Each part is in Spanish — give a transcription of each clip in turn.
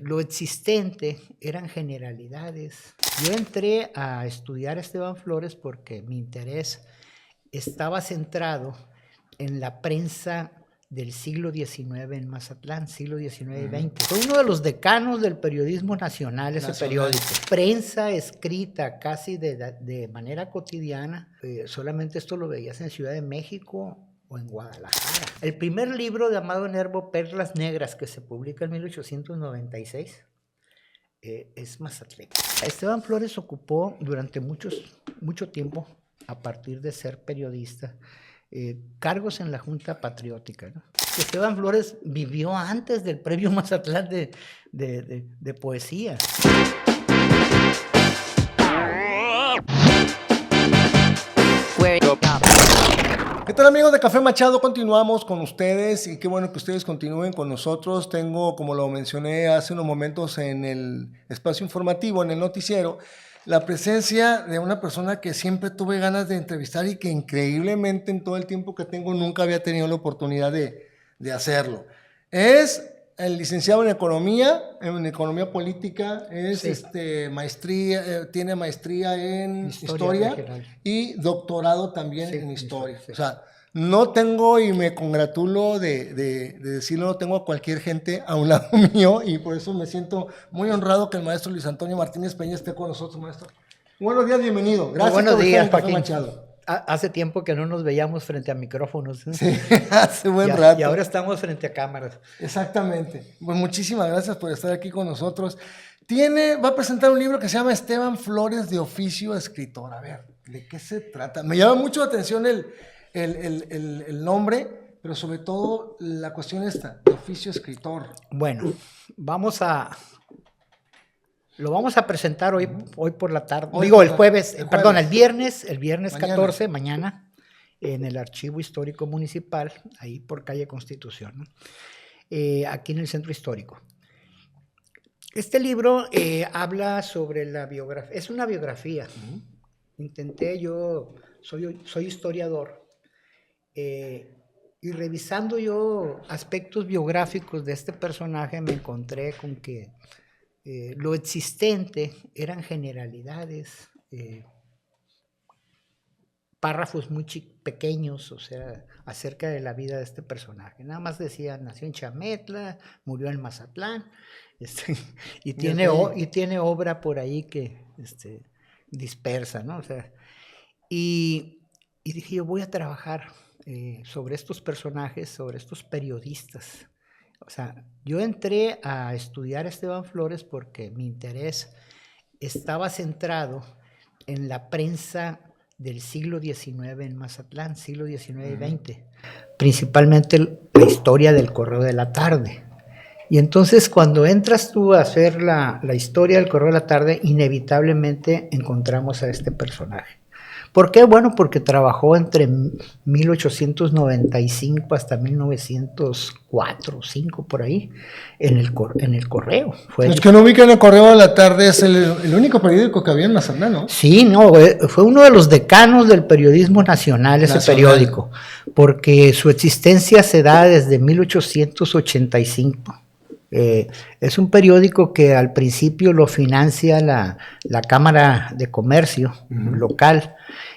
Lo existente eran generalidades. Yo entré a estudiar a Esteban Flores porque mi interés estaba centrado en la prensa del siglo XIX en Mazatlán, siglo XIX y XX. Fue uno de los decanos del periodismo nacional, ese periódico. Prensa escrita casi de manera cotidiana. Solamente esto lo veías en Ciudad de México o en Guadalajara. El primer libro de Amado Nervo, Perlas Negras, que se publica en 1896, es mazatleco. Esteban Flores ocupó durante mucho tiempo, a partir de ser periodista, cargos en la Junta Patriótica, ¿no? Esteban Flores vivió antes del Premio Mazatlán de poesía. ¿Qué tal, amigos de Café Machado? Continuamos con ustedes y qué bueno que ustedes continúen con nosotros. Tengo, como lo mencioné hace unos momentos en el espacio informativo, en el noticiero, la presencia de una persona que siempre tuve ganas de entrevistar y que increíblemente en todo el tiempo que tengo nunca había tenido la oportunidad de hacerlo. Es el licenciado en economía política, es Sí. maestría, tiene maestría en historia y doctorado también en historia. Sí. O sea, no tengo, y me congratulo de decirlo, no tengo a cualquier gente a un lado mío, y por eso me siento muy honrado que el maestro Luis Antonio Martínez Peña esté con nosotros, maestro. Buenos días, bienvenido. Gracias Buenos por días, estar en Café Joaquín. Machado. Hace tiempo que no nos veíamos frente a micrófonos, ¿eh? Sí, hace buen rato. Y ahora estamos frente a cámaras. Exactamente. Pues muchísimas gracias por estar aquí con nosotros. Va a presentar un libro que se llama Esteban Flores, de oficio escritor. A ver, ¿de qué se trata? Me llama mucho la atención el nombre, pero sobre todo la cuestión esta, de oficio escritor. Bueno, lo vamos a presentar hoy por la tarde. El viernes mañana. 14, mañana, en el Archivo Histórico Municipal, ahí por calle Constitución, ¿no? Aquí en el Centro Histórico. Este libro habla sobre la biografía, es una biografía. Soy historiador, y revisando yo aspectos biográficos de este personaje me encontré con que lo existente eran generalidades, párrafos muy pequeños, o sea, acerca de la vida de este personaje. Nada más decía, nació en Chametla, murió en Mazatlán, y tiene obra por ahí que dispersa, ¿no? O sea, y dije, yo voy a trabajar sobre estos personajes, sobre estos periodistas. O sea, yo entré a estudiar a Esteban Flores porque mi interés estaba centrado en la prensa del siglo XIX en Mazatlán, siglo XIX y XX, principalmente la historia del Correo de la Tarde. Y entonces cuando entras tú a hacer la historia del Correo de la Tarde, inevitablemente encontramos a este personaje. ¿Por qué? Bueno, porque trabajó entre 1895 hasta 1904 o 5 por ahí en el Correo. Los que no ubican el Correo de la Tarde es el único periódico que había en Mazatlán, ¿no? Sí, no, fue uno de los decanos del periodismo nacional, ese periódico, porque su existencia se da desde 1885. Es un periódico que al principio lo financia la Cámara de Comercio local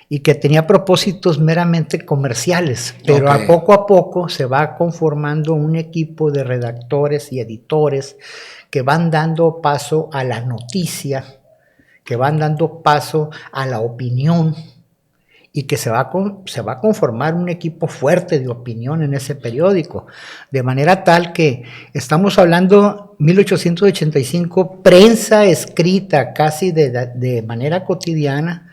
y que tenía propósitos meramente comerciales, pero a poco se va conformando un equipo de redactores y editores que van dando paso a la noticia, que van dando paso a la opinión, y que se va a conformar un equipo fuerte de opinión en ese periódico, de manera tal que estamos hablando 1885, prensa escrita casi de manera cotidiana.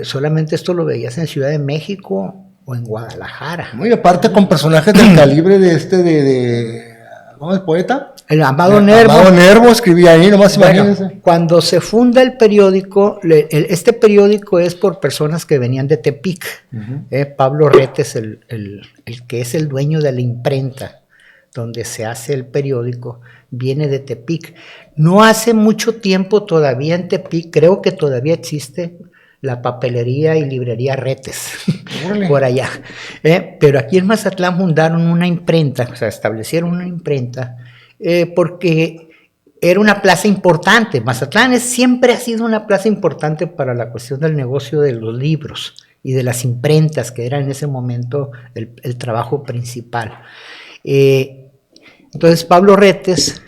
Solamente esto lo veías en Ciudad de México o en Guadalajara. Muy aparte con personajes del calibre de ¿cómo es el poeta? El Amado Nervo. Amado Nervo escribía ahí, nomás imagínense. Cuando se funda el periódico, este periódico es por personas que venían de Tepic. Pablo Retes, el que es el dueño de la imprenta donde se hace el periódico, viene de Tepic. No hace mucho tiempo todavía en Tepic, creo que todavía existe la papelería y librería Retes, por allá. Pero aquí en Mazatlán fundaron una imprenta, o sea, establecieron una imprenta, porque era una plaza importante. Mazatlán siempre ha sido una plaza importante para la cuestión del negocio de los libros y de las imprentas, que era en ese momento el trabajo principal. Entonces Pablo Retes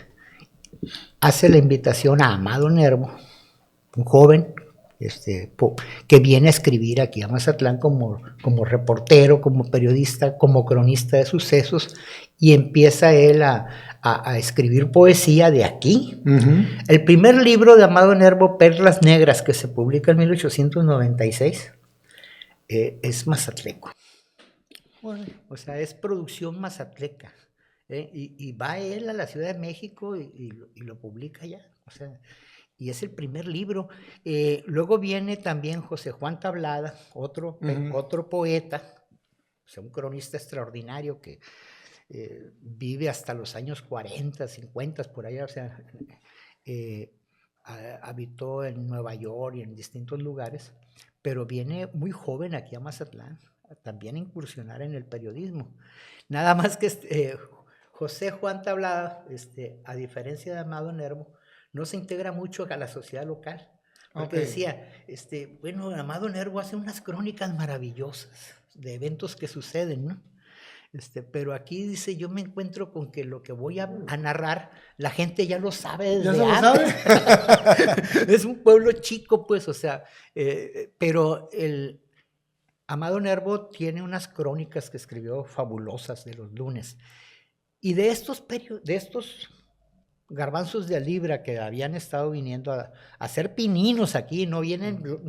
hace la invitación a Amado Nervo, un joven que viene a escribir aquí a Mazatlán como reportero, como periodista, como cronista de sucesos, y empieza él a escribir poesía de aquí. Uh-huh. El primer libro de Amado Nervo, Perlas Negras, que se publica en 1896, es mazatleco. Bueno, o sea, es producción mazatleca. Y va él a la Ciudad de México y lo publica allá. O sea, y es el primer libro. Luego viene también José Juan Tablada, otro poeta, o sea, un cronista extraordinario que vive hasta los años 40, 50, por allá, o sea, habitó en Nueva York y en distintos lugares, pero viene muy joven aquí a Mazatlán, también a incursionar en el periodismo. Nada más que José Juan Tablada, a diferencia de Amado Nervo, no se integra mucho a la sociedad local. Porque decía, bueno, Amado Nervo hace unas crónicas maravillosas de eventos que suceden, ¿no? Pero aquí dice, yo me encuentro con que lo que voy a narrar, la gente ya lo sabe desde antes. ¿Sabe? Es un pueblo chico, pues, o sea, pero Amado Nervo tiene unas crónicas que escribió fabulosas de los lunes. Y de estos garbanzos de libra que habían estado viniendo a hacer pininos aquí, no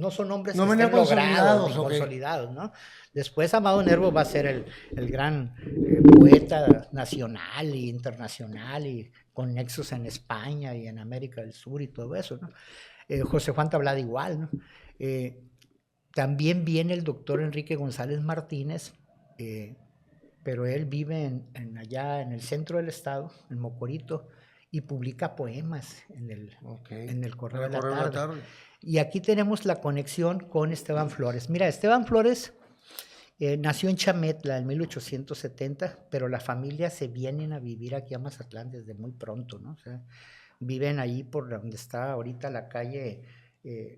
son hombres no que estén logrados, ni consolidados, ¿no? Después Amado Nervo va a ser el gran poeta nacional e internacional y con nexos en España y en América del Sur y todo eso, ¿no? José Juan Tablada igual, ¿no? También viene el doctor Enrique González Martínez, pero él vive allá en el centro del estado, en Mocorito, y publica poemas en el Correo de la Tarde. Y aquí tenemos la conexión con Esteban Flores. Mira, Esteban Flores nació en Chametla en 1870, pero la familia se vienen a vivir aquí a Mazatlán desde muy pronto, ¿no? O sea, viven ahí por donde está ahorita la calle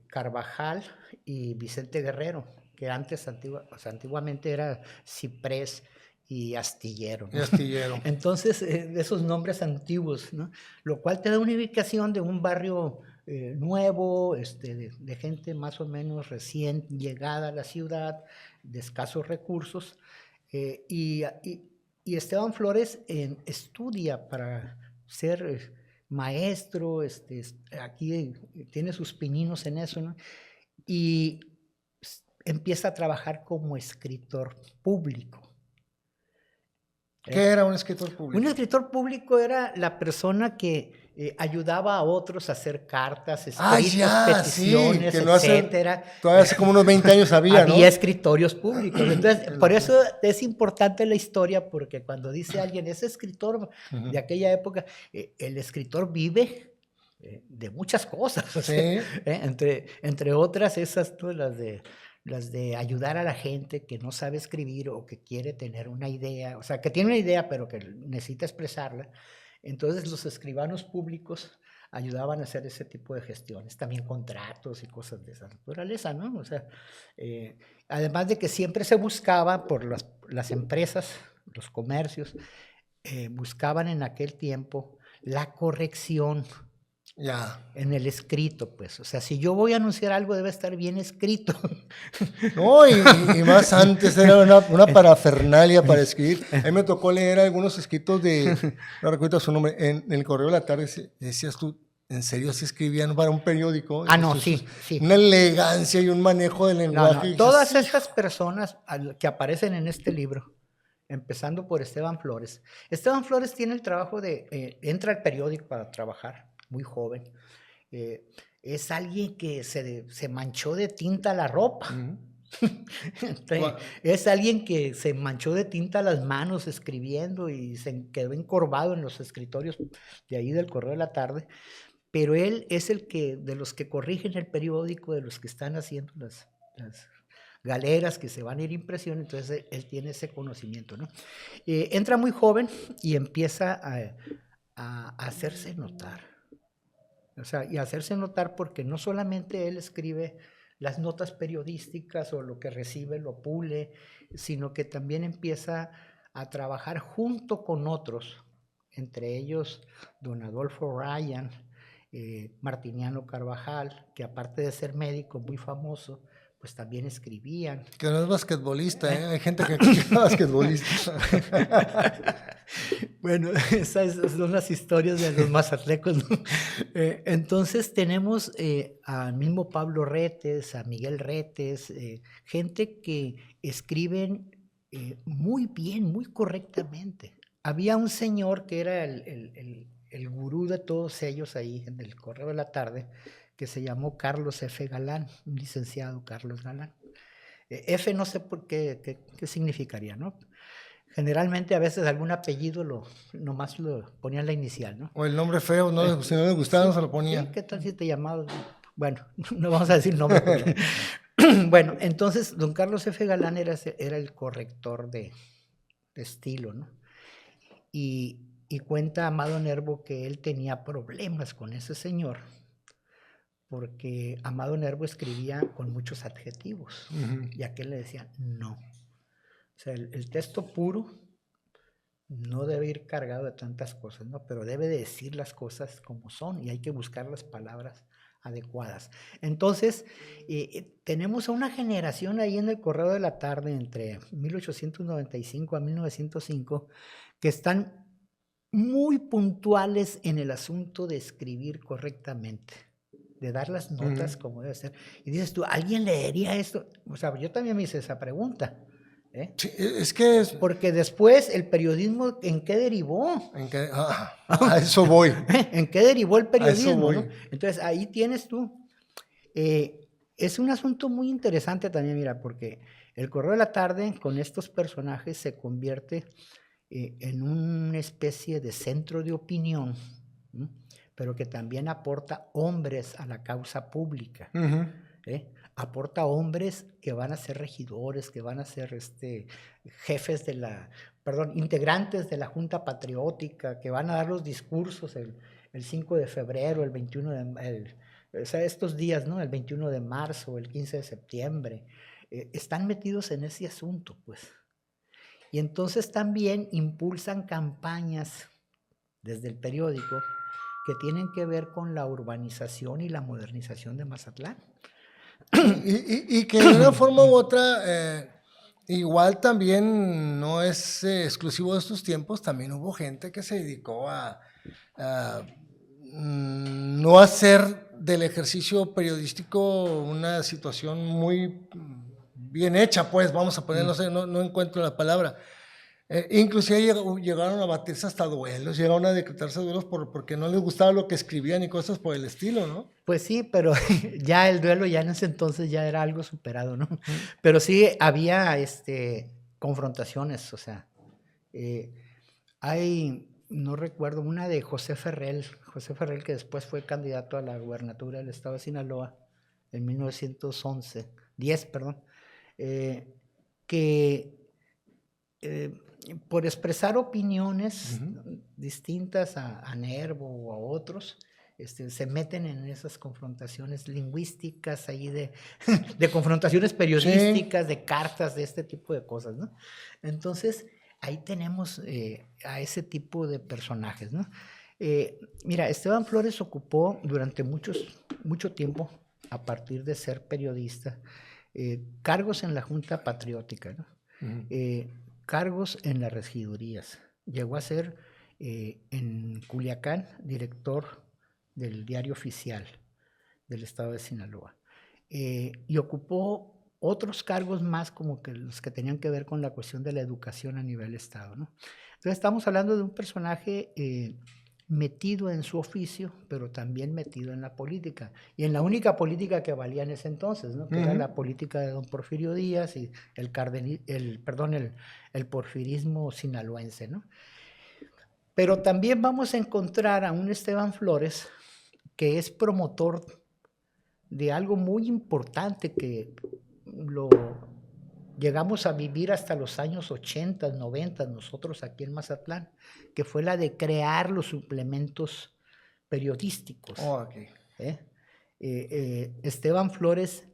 Carvajal y Vicente Guerrero, que antiguamente era Ciprés y Astillero, ¿no? Entonces, esos nombres antiguos, ¿no? Lo cual te da una ubicación de un barrio nuevo, de gente más o menos recién llegada a la ciudad, de escasos recursos, y Esteban Flores estudia para ser maestro, aquí tiene sus pininos en eso, ¿no? Y empieza a trabajar como escritor público. ¿Qué era un escritor público? Un escritor público era la persona que ayudaba a otros a hacer cartas, escritos, peticiones, sí, etcétera. Todavía hace como unos 20 años había, ¿no? Había escritorios públicos. Entonces, por eso es importante la historia, porque cuando dice alguien, es escritor de aquella época, el escritor vive de muchas cosas. Sí. O sea, entre otras, esas, ¿no? las de ayudar a la gente que no sabe escribir o que quiere tener una idea, o sea, que tiene una idea pero que necesita expresarla. Entonces los escribanos públicos ayudaban a hacer ese tipo de gestiones, también contratos y cosas de esa naturaleza, ¿no? O sea, además de que siempre se buscaba por las empresas, los comercios, buscaban en aquel tiempo la corrección. Ya. En el escrito, pues. O sea, si yo voy a anunciar algo, debe estar bien escrito. No, y más antes era una parafernalia para escribir. A mí me tocó leer algunos escritos no recuerdo su nombre, en el Correo de la Tarde. Decías tú, ¿en serio se escribían para un periódico? No, sí. Una elegancia y un manejo del lenguaje. No. Todas estas personas que aparecen en este libro, empezando por Esteban Flores. Esteban Flores tiene el trabajo entra al periódico para trabajar. Muy joven, es alguien que se manchó de tinta la ropa. Es alguien que se manchó de tinta las manos escribiendo y se quedó encorvado en los escritorios de ahí del Correo de la Tarde, pero él es de los que corrigen el periódico, de los que están haciendo las galeras que se van a ir a impresión, entonces él tiene ese conocimiento, ¿no? Entra muy joven y empieza a hacerse notar. O sea, y hacerse notar porque no solamente él escribe las notas periodísticas o lo que recibe lo pule, sino que también empieza a trabajar junto con otros, entre ellos don Adolfo Ryan, Martiniano Carvajal, que aparte de ser médico muy famoso, pues también escribían. Que no es basquetbolista, ¿eh? Hay gente que es basquetbolista. Bueno, esas son las historias de los mazatlecos, ¿no? Entonces tenemos al mismo Pablo Retes, a Miguel Retes, gente que escriben muy bien, muy correctamente. Había un señor que era el gurú de todos ellos ahí en el Correo de la Tarde, que se llamó Carlos F. Galán, un licenciado Carlos Galán. F no sé por qué significaría, ¿no? Generalmente a veces algún apellido nomás lo ponían la inicial, ¿no? O el nombre feo, ¿no? Si no les gustaba, sí, no se lo ponían. Sí, ¿qué tal si te llamabas? Bueno, no vamos a decir nombre. Porque... bueno, entonces don Carlos F. Galán era el corrector de estilo, ¿no? Y cuenta Amado Nervo que él tenía problemas con ese señor, porque Amado Nervo escribía con muchos adjetivos, y aquel le decía no. O sea, el texto puro no debe ir cargado de tantas cosas, ¿no? Pero debe de decir las cosas como son y hay que buscar las palabras adecuadas. Entonces, tenemos a una generación ahí en el Correo de la Tarde entre 1895 a 1905 que están muy puntuales en el asunto de escribir correctamente, de dar las notas como debe ser. Y dices tú, ¿alguien leería esto? O sea, yo también me hice esa pregunta. Sí, es que es... Porque después el periodismo, ¿en qué derivó? A eso voy. ¿En qué derivó el periodismo? ¿No? Entonces ahí tienes tú. Es un asunto muy interesante también, mira, porque el Correo de la Tarde con estos personajes se convierte en una especie de centro de opinión, ¿sí? Pero que también aporta hombres a la causa pública. Aporta hombres que van a ser regidores, que van a ser jefes de integrantes de la Junta Patriótica, que van a dar los discursos el 5 de febrero, el 21 de o sea, estos días, ¿no? El 21 de marzo, el 15 de septiembre, están metidos en ese asunto, pues. Y entonces también impulsan campañas desde el periódico que tienen que ver con la urbanización y la modernización de Mazatlán. Y que de una forma u otra, igual también no es exclusivo de estos tiempos, también hubo gente que se dedicó a no hacer del ejercicio periodístico una situación muy bien hecha, pues vamos a ponerlo, no encuentro la palabra. Inclusive llegaron a batirse hasta duelos, llegaron a decretarse duelos porque no les gustaba lo que escribían y cosas por el estilo, ¿no? Pues sí, pero ya el duelo ya en ese entonces ya era algo superado, ¿no? Pero sí había confrontaciones, o sea, no recuerdo, una de José Ferrell que después fue candidato a la gubernatura del estado de Sinaloa en 1910, perdón, que por expresar opiniones distintas a Nervo o a otros, se meten en esas confrontaciones lingüísticas ahí de confrontaciones periodísticas, sí, de cartas, de este tipo de cosas, ¿no? Entonces, ahí tenemos a ese tipo de personajes, ¿no? Mira, Esteban Flores ocupó durante mucho tiempo, a partir de ser periodista, cargos en la Junta Patriótica, ¿no? Cargos en las regidurías. Llegó a ser en Culiacán director del Diario Oficial del estado de Sinaloa. Y ocupó otros cargos más como que los que tenían que ver con la cuestión de la educación a nivel estado, ¿no? Entonces estamos hablando de un personaje metido en su oficio, pero también metido en la política, y en la única política que valía en ese entonces, ¿no? Que era la política de don Porfirio Díaz y el porfirismo sinaloense, ¿no? Pero también vamos a encontrar a un Esteban Flores que es promotor de algo muy importante que lo llegamos a vivir hasta los años 80, 90, nosotros aquí en Mazatlán, que fue la de crear los suplementos periodísticos. Oh, ok. Esteban Flores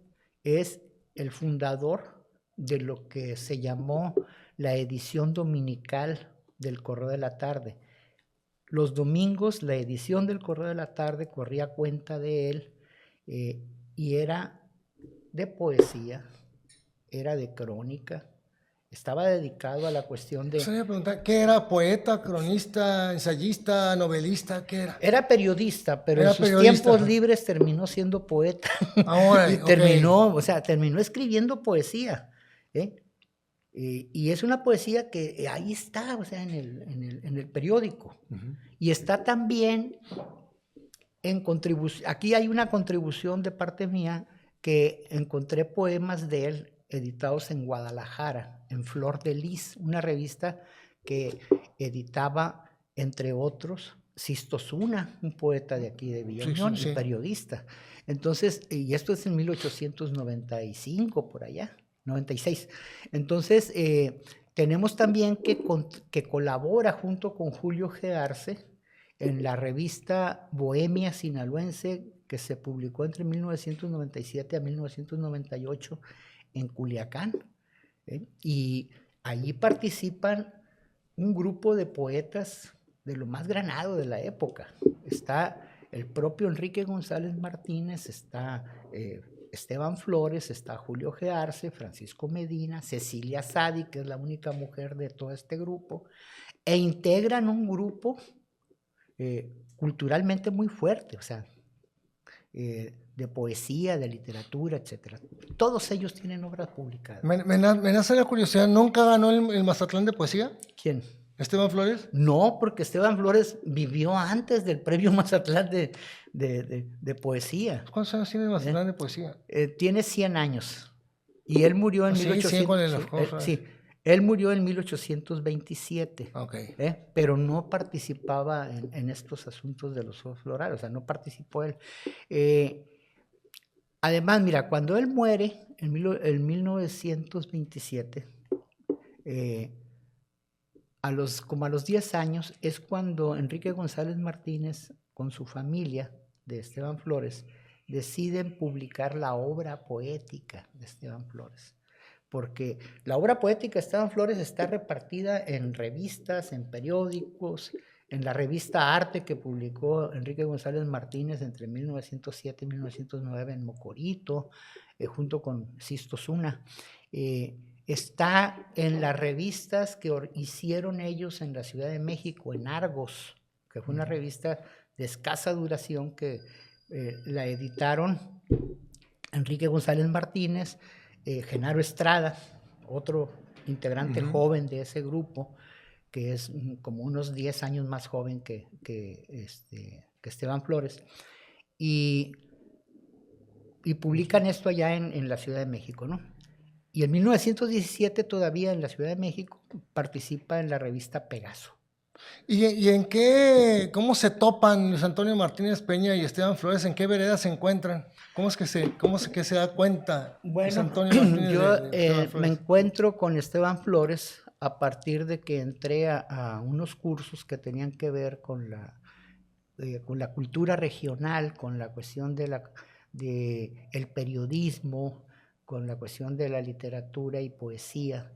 es el fundador de lo que se llamó la edición dominical del Correo de la Tarde. Los domingos la edición del Correo de la Tarde corría cuenta de él y era de poesía, era de crónica, estaba dedicado a la cuestión de... Yo quería preguntar, ¿qué era? ¿Poeta, cronista, ensayista, novelista? ¿Qué era? Era periodista, pero Era en sus periodista, tiempos ajá. libres terminó siendo poeta. Ahora, Y terminó, o sea, terminó escribiendo poesía. Y es una poesía que ahí está, o sea, en el periódico. Y está también en contribución. Aquí hay una contribución de parte mía que encontré poemas de él editados en Guadalajara, en Flor de Lis, una revista que editaba, entre otros, Sisto Zuna, un poeta de aquí de Villa Unión y periodista. Entonces, y esto es en 1895, por allá, 96. Entonces, tenemos también que colabora junto con Julio G. Arce en la revista Bohemia Sinaloense, que se publicó entre 1997 a 1998 en Culiacán. Y allí participan un grupo de poetas de lo más granado de la época. Está el propio Enrique González Martínez, está Esteban Flores, está Julio G. Arce, Francisco Medina, Cecilia Sadi, que es la única mujer de todo este grupo, e integran un grupo culturalmente muy fuerte, o sea, de poesía, de literatura, etc. Todos ellos tienen obras publicadas. Me nace la curiosidad, ¿nunca ganó el Mazatlán de poesía? ¿Quién? ¿Esteban Flores? No, porque Esteban Flores vivió antes del premio Mazatlán de poesía. ¿Cuántos años tiene el Mazatlán de poesía? Tiene 100 años. Y él murió en 1800. Sí, él murió en 1827. Okay. Pero no participaba en estos asuntos de los juegos florales, o sea, no participó él. Además, mira, cuando él muere en 1927, como a los 10 años, es cuando Enrique González Martínez, con su familia de Esteban Flores, deciden publicar la obra poética de Esteban Flores. Porque la obra poética de Esteban Flores está repartida en revistas, en periódicos, en la revista Arte que publicó Enrique González Martínez entre 1907 y 1909 en Mocorito, junto con Sisto Zuna. Está en las revistas que hicieron ellos en la Ciudad de México, en Argos, que fue una revista de escasa duración que la editaron Enrique González Martínez, Genaro Estrada, otro integrante joven de ese grupo, que es como unos 10 años más joven que Esteban Flores, y publican esto allá en la Ciudad de México, ¿no? Y en 1917 todavía en la Ciudad de México participa en la revista Pegaso. ¿Y en qué, cómo se topan Luis Antonio Martínez Peña y Esteban Flores? ¿En qué veredas se encuentran? ¿Cómo es que se da cuenta Luis Antonio Martínez yo de Esteban Flores? Me encuentro con Esteban Flores a partir de que entré a unos cursos que tenían que ver con la cultura regional, con la cuestión de el periodismo, con la cuestión de la literatura y poesía.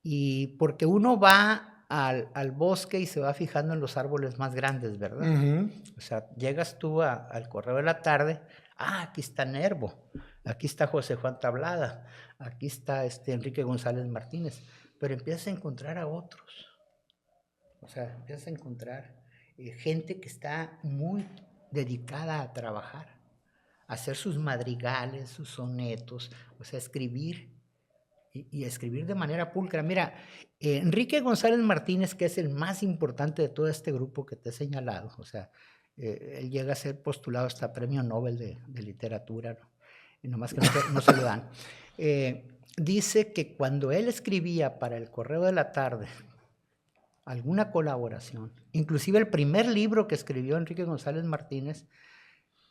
Y porque uno va al bosque y se va fijando en los árboles más grandes, ¿verdad? O sea, llegas tú al Correo de la Tarde, aquí está Nervo, aquí está José Juan Tablada, aquí está Enrique González Martínez, pero empiezas a encontrar a otros. O sea, empiezas a encontrar gente que está muy dedicada a trabajar, a hacer sus madrigales, sus sonetos, o sea, escribir. Y escribir de manera pulcra. Mira, Enrique González Martínez, que es el más importante de todo este grupo que te he señalado, o sea, él llega a ser postulado hasta Premio Nobel de Literatura, ¿no? Y nomás que no se lo dan. Dice que cuando él escribía para el Correo de la Tarde alguna colaboración, inclusive el primer libro que escribió Enrique González Martínez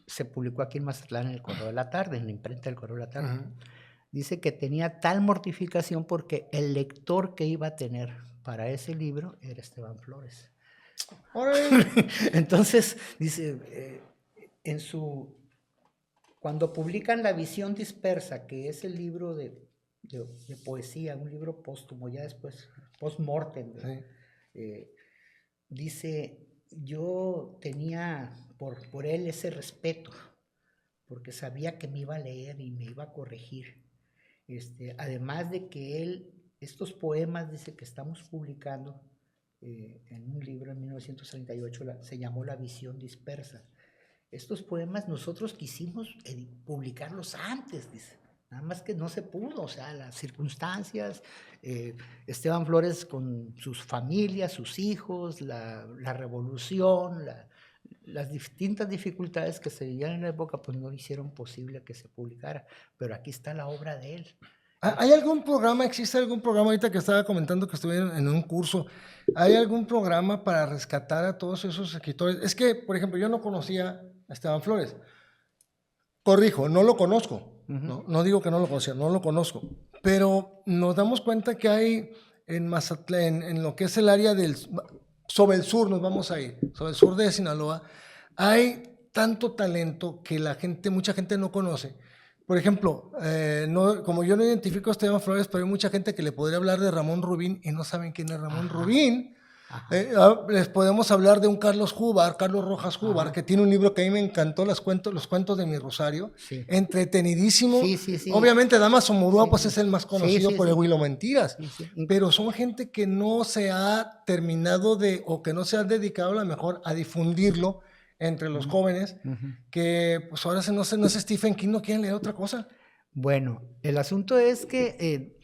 se publicó aquí en Mazatlán en el Correo de la Tarde, en la imprenta del Correo de la Tarde. Dice que tenía tal mortificación porque el lector que iba a tener para ese libro era Esteban Flores. Entonces, dice, cuando publican La visión dispersa, que es el libro de poesía, un libro póstumo, ya después, post-mortem, dice, yo tenía por él ese respeto, porque sabía que me iba a leer y me iba a corregir. Además de que estos poemas, dice, que estamos publicando en un libro en 1938, se llamó La visión dispersa. Estos poemas nosotros quisimos publicarlos antes, dice. Nada más que no se pudo, o sea, las circunstancias, Esteban Flores con sus familias, sus hijos, la revolución, las distintas dificultades que se vivían en la época, pues no hicieron posible que se publicara, pero aquí está la obra de él. ¿Hay algún programa, existe algún programa, ahorita que estaba comentando que estuvieron en un curso, hay algún programa para rescatar a todos esos escritores? Es que, por ejemplo, yo no conocía a Esteban Flores. Corrijo, no lo conozco. No digo que no lo conocía, no lo conozco. Pero nos damos cuenta que hay en Mazatlán, en lo que es el área sobre el sur, nos vamos a ir, sobre el sur de Sinaloa, hay tanto talento que mucha gente no conoce. Por ejemplo, como yo no identifico a Esteban Flores, pero hay mucha gente que le podría hablar de Ramón Rubín y no saben quién es Ramón Rubín. Les podemos hablar de un Carlos Rojas Júbar, que tiene un libro que a mí me encantó, los cuentos de mi Rosario, entretenidísimo. Sí. Obviamente Damaso Murúa pues es el más conocido por el Huilo Mentiras, pero son gente que no se ha terminado o que no se ha dedicado a lo mejor a difundirlo entre los jóvenes, que pues ahora no sé Stephen King, no quieren leer otra cosa. Bueno, el asunto es que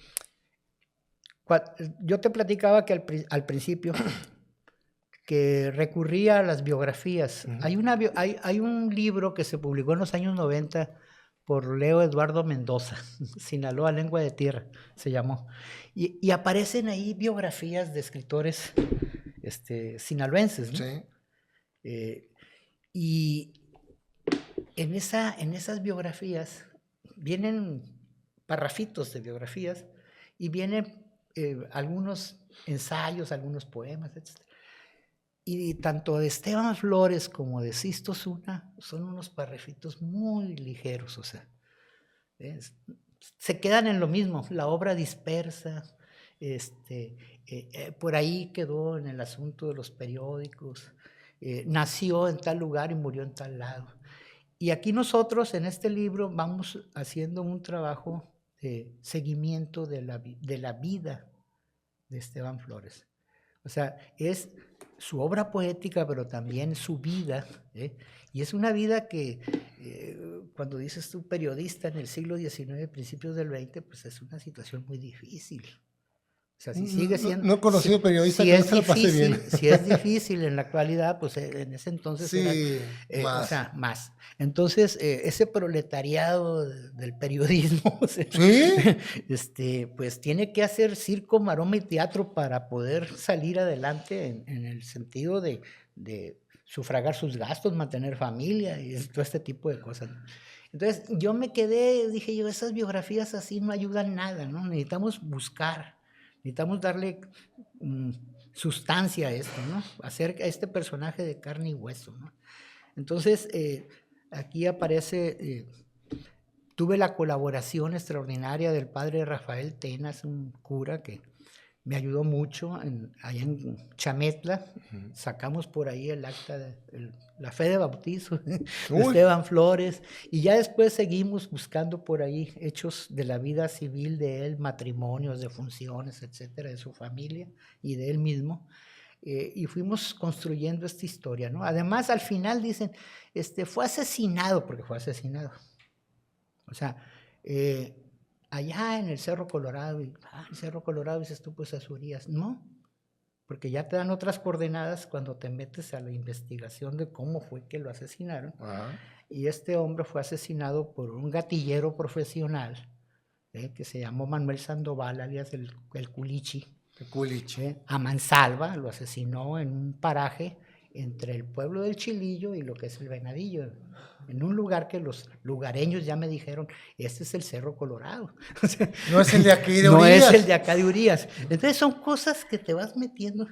yo te platicaba que al principio que recurría a las biografías. Hay un libro que se publicó en los años 90 por Leo Eduardo Mendoza, Sinaloa, Lengua de Tierra, se llamó. Y aparecen ahí biografías de escritores sinaloenses, ¿no? Sí. Y en esas biografías vienen parrafitos de biografías y vienen algunos ensayos, algunos poemas, etc. Y tanto de Esteban Flores como de Sisto Zuna son unos parrafitos muy ligeros, o sea, se quedan en lo mismo, la obra dispersa, por ahí quedó en el asunto de los periódicos, nació en tal lugar y murió en tal lado. Y aquí nosotros en este libro vamos haciendo un trabajo de seguimiento de la vida de Esteban Flores. O sea, es su obra poética, pero también su vida, y es una vida que, cuando dices tú periodista en el siglo XIX, principios del XX, pues es una situación muy difícil. O sea, si sigue siendo... No he conocido periodista que no se lo pase bien. Si es difícil en la actualidad, pues en ese entonces sí, era... O sea, más. Entonces, ese proletariado del periodismo, o sea, ¿sí? pues tiene que hacer circo, maroma y teatro para poder salir adelante en el sentido de sufragar sus gastos, mantener familia y todo este tipo de cosas. Entonces, yo me quedé, dije yo, esas biografías así no ayudan nada, ¿no? Necesitamos buscar. Necesitamos darle sustancia a esto, ¿no? Hacer a este personaje de carne y hueso, ¿no? Entonces, aquí aparece, tuve la colaboración extraordinaria del padre Rafael Tenas, un cura que me ayudó mucho allá en Chametla. Sacamos por ahí el acta, la fe de bautizo de Esteban Flores, y ya después seguimos buscando por ahí hechos de la vida civil de él, matrimonios, defunciones, etcétera, de su familia y de él mismo, y fuimos construyendo esta historia, ¿no? Además, al final dicen, fue asesinado, porque fue asesinado. O sea, allá en el Cerro Colorado, el Cerro Colorado, dices tú, pues Azurías, no, porque ya te dan otras coordenadas cuando te metes a la investigación de cómo fue que lo asesinaron. Y este hombre fue asesinado por un gatillero profesional, que se llamó Manuel Sandoval, alias el Culichi. A mansalva, lo asesinó en un paraje entre el pueblo del Chilillo y lo que es el Venadillo, en un lugar que los lugareños ya me dijeron, este es el Cerro Colorado. O sea, no es el de aquí de Urias. No es el de acá de Urias. Entonces son cosas que te vas metiendo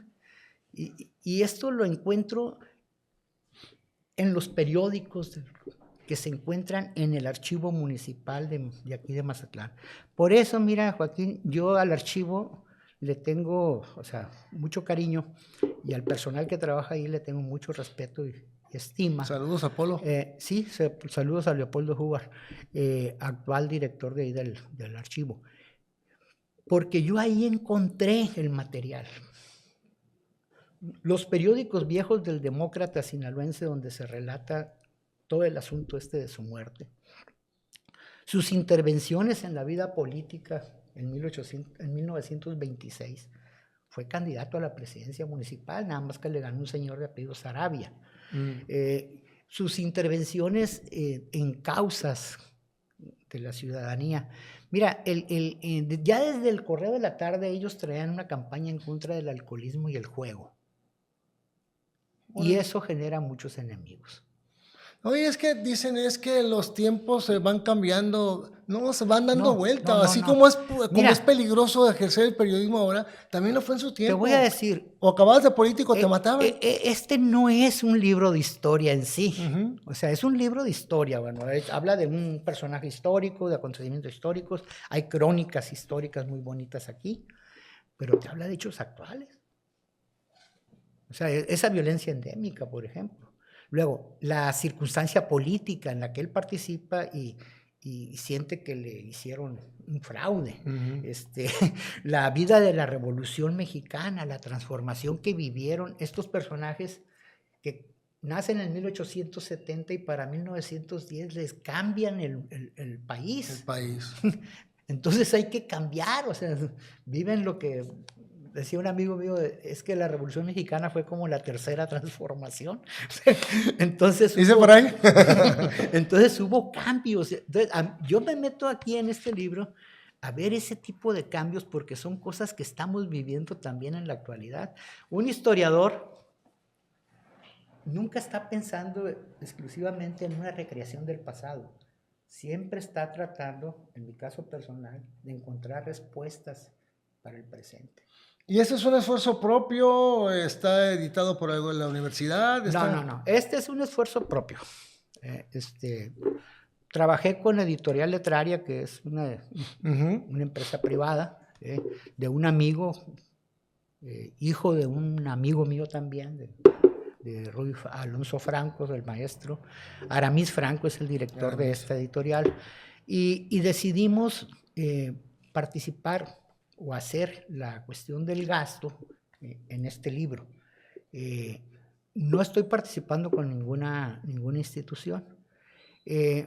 Y esto lo encuentro en los periódicos que se encuentran en el archivo municipal de aquí de Mazatlán. Por eso, mira, Joaquín, yo al archivo le tengo, o sea, mucho cariño, y al personal que trabaja ahí le tengo mucho respeto y estima. Saludos a Polo. Sí, saludos a Leopoldo Hubar, actual director de ahí del archivo. Porque yo ahí encontré el material. Los periódicos viejos del Demócrata sinaloense, donde se relata todo el asunto de su muerte. Sus intervenciones en la vida política en 1926. Fue candidato a la presidencia municipal, nada más que le ganó un señor de apellido Sarabia. Sus intervenciones en causas de la ciudadanía. Mira, ya desde el Correo de la Tarde ellos traían una campaña en contra del alcoholismo y el juego. Y eso genera muchos enemigos. Oye, es que dicen que los tiempos se van cambiando, no, se van dando vuelta. Así como es peligroso ejercer el periodismo ahora, también lo fue en su tiempo. Te voy a decir. O acababas de político, te mataban. Este no es un libro de historia en sí. O sea, es un libro de historia. Bueno, habla de un personaje histórico, de acontecimientos históricos. Hay crónicas históricas muy bonitas aquí, pero te habla de hechos actuales. O sea, esa violencia endémica, por ejemplo. Luego, la circunstancia política en la que él participa y siente que le hicieron un fraude. La vida de la Revolución Mexicana, la transformación que vivieron estos personajes que nacen en 1870 y para 1910 les cambian el país. El país. Entonces hay que cambiar, o sea, viven lo que... Decía un amigo mío, es que la Revolución Mexicana fue como la tercera transformación. Entonces ¿Dice por ahí? Entonces hubo cambios. Entonces, yo me meto aquí en este libro a ver ese tipo de cambios porque son cosas que estamos viviendo también en la actualidad. Un historiador nunca está pensando exclusivamente en una recreación del pasado. Siempre está tratando, en mi caso personal, de encontrar respuestas para el presente. ¿Y ese es un esfuerzo propio? ¿Está editado por algo en la universidad? No. Este es un esfuerzo propio. Trabajé con Editorial Letraria, que es una empresa privada, de un amigo, hijo de un amigo mío también, de Ruy Alonso Franco, el maestro. Aramis Franco es el director de esta editorial. Y decidimos participar o hacer la cuestión del gasto en este libro. No estoy participando con ninguna institución. Y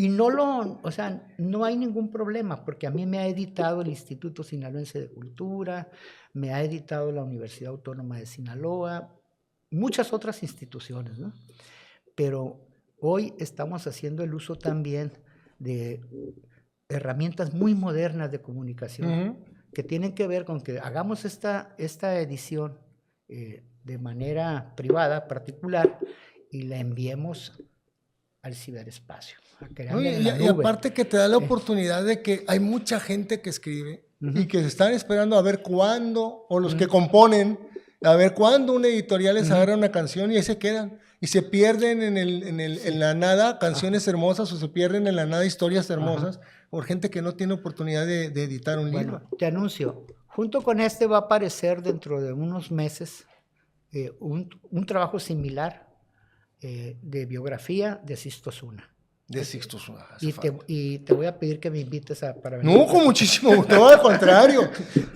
no hay ningún problema, porque a mí me ha editado el Instituto Sinaloense de Cultura, me ha editado la Universidad Autónoma de Sinaloa, muchas otras instituciones, ¿no? Pero hoy estamos haciendo el uso también de herramientas muy modernas de comunicación que tienen que ver con que hagamos esta edición de manera privada, particular, y la enviemos al ciberespacio. Y aparte que te da la oportunidad de que hay mucha gente que escribe y que se están esperando a ver cuándo, o los que componen, a ver cuándo un editorial les agarra una canción y ahí se quedan. Y se pierden en la nada canciones hermosas o se pierden en la nada historias hermosas por gente que no tiene oportunidad de editar un libro. Bueno, te anuncio, junto con este va a aparecer dentro de unos meses un trabajo similar de biografía de Sixto Zuna. De Sixto Zuna. Y te voy a pedir que me invites para venir. No, con muchísimo gusto, no, al contrario.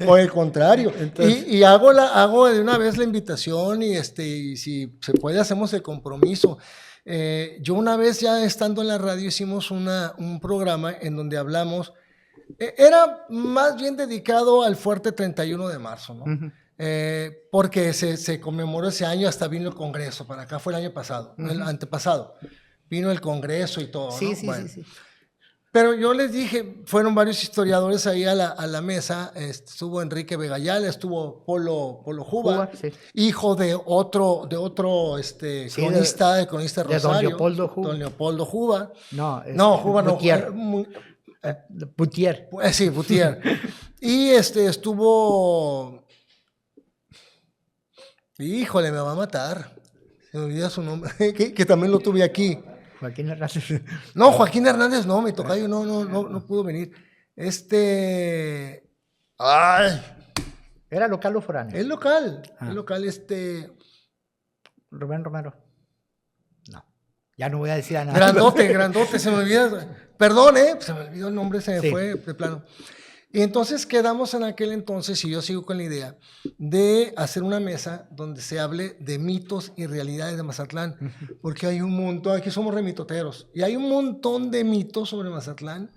Por el contrario. Entonces, y hago de una vez la invitación y si se puede hacemos el compromiso. Yo una vez ya estando en la radio hicimos un programa en donde hablamos, era más bien dedicado al fuerte 31 de marzo, ¿no? Porque se conmemoró ese año, hasta vino el Congreso, para acá fue el año pasado, el antepasado. Vino el Congreso y todo, sí, ¿no? Sí. Pero yo les dije, fueron varios historiadores ahí a la mesa, estuvo Enrique Begayala, estuvo Polo Hubar, hijo de otro cronista, el cronista Rosario. Don Leopoldo Hubar. No, Hubar no. Butier. Sí, Butier. Y estuvo Híjole, me va a matar. Se me olvida su nombre, que también lo tuve aquí. Joaquín Hernández. No, Joaquín Hernández no, mi tocayo no pudo venir. Ay, ¿Era local o foráneo? es local, Rubén Romero. No, ya no voy a decir a nada. Grandote, se me olvida. Perdón, se me olvidó el nombre, se me fue de plano. Y entonces quedamos en aquel entonces, y yo sigo con la idea, de hacer una mesa donde se hable de mitos y realidades de Mazatlán, porque hay un montón, aquí somos remitoteros, y hay un montón de mitos sobre Mazatlán,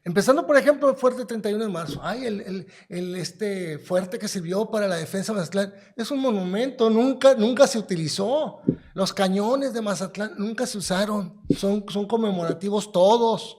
empezando por ejemplo el fuerte 31 de marzo, el fuerte que sirvió para la defensa de Mazatlán, es un monumento, nunca se utilizó, los cañones de Mazatlán nunca se usaron, son conmemorativos todos.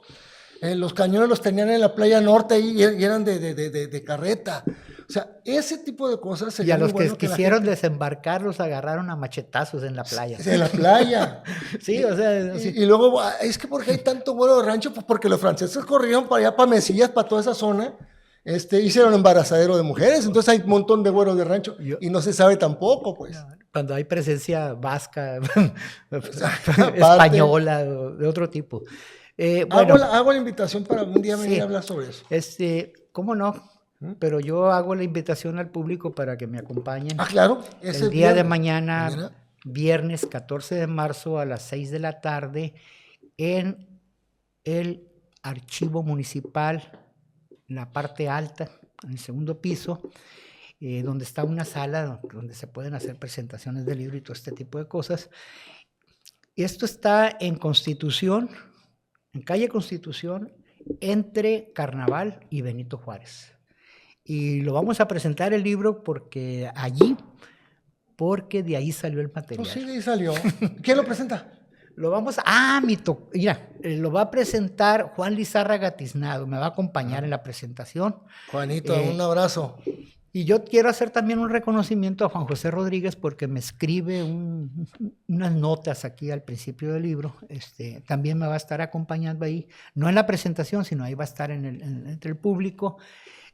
Los cañones los tenían en la playa norte y eran de carreta. O sea, ese tipo de cosas sería y a los muy bueno que quisieron desembarcar los agarraron a machetazos en la playa. En la playa. Sí, o sea... Sí. Y luego, es que ¿por qué hay tanto güero de rancho? Pues porque los franceses corrieron para allá, para Mesillas, para toda esa zona. Hicieron embarazadero de mujeres. Entonces hay un montón de güeros de rancho. Y no se sabe tampoco, pues. Cuando hay presencia vasca, española, de otro tipo. Bueno, hago la invitación para un día venir a hablar sobre eso. ¿Cómo no? Pero yo hago la invitación al público para que me acompañen. Claro. El día de mañana, viernes 14 de marzo a las 6 de la tarde, en el Archivo Municipal, en la parte alta, en el segundo piso, donde está una sala donde se pueden hacer presentaciones de libro y todo este tipo de cosas. Esto está en Constitución, en calle Constitución, entre Carnaval y Benito Juárez. Y lo vamos a presentar el libro porque de ahí salió el material. Pues sí, de ahí salió. ¿Quién lo presenta? Lo vamos a... Mira, lo va a presentar Juan Lizárraga Tiznado, me va a acompañar en la presentación. Juanito, un abrazo. Y yo quiero hacer también un reconocimiento a Juan José Rodríguez porque me escribe unas notas aquí al principio del libro. También me va a estar acompañando ahí, no en la presentación, sino ahí va a estar entre el público.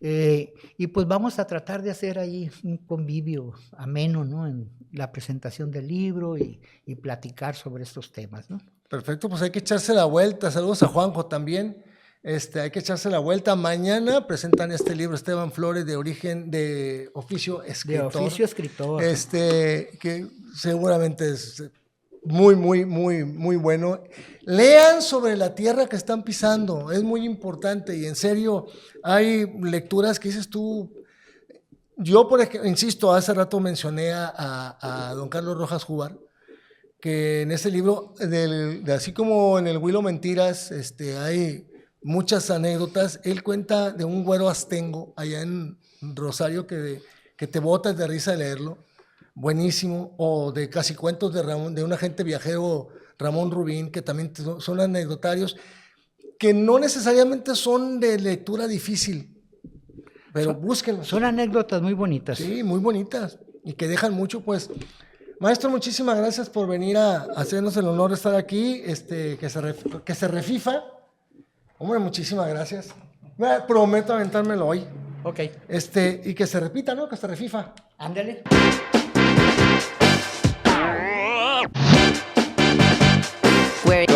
Y pues vamos a tratar de hacer ahí un convivio ameno, ¿no? En la presentación del libro y platicar sobre estos temas, ¿no? Perfecto, pues hay que echarse la vuelta. Saludos a Juanjo también. Hay que echarse la vuelta. Mañana presentan este libro, Esteban Flores, de oficio escritor. De oficio escritor. Que seguramente es muy, muy, muy, muy bueno. Lean sobre la tierra que están pisando, es muy importante y en serio hay lecturas que dices tú. Yo, por ejemplo, insisto, hace rato mencioné a don Carlos Rojas Júbar, que en ese libro, así como en el Huilo Mentiras, hay muchas anécdotas. Él cuenta de un güero astengo allá en Rosario que te botas de risa de leerlo, buenísimo, o de Casi Cuentos de un agente viajero, Ramón Rubín, que también son anecdotarios, que no necesariamente son de lectura difícil, pero búsquenlos. Son anécdotas muy bonitas. Sí, muy bonitas, y que dejan mucho, pues. Maestro, muchísimas gracias por venir a hacernos el honor de estar aquí, que se refifa. Hombre, muchísimas gracias. Prometo aventármelo hoy. Ok. Y que se repita, ¿no? Que se refifa. Ándale. Where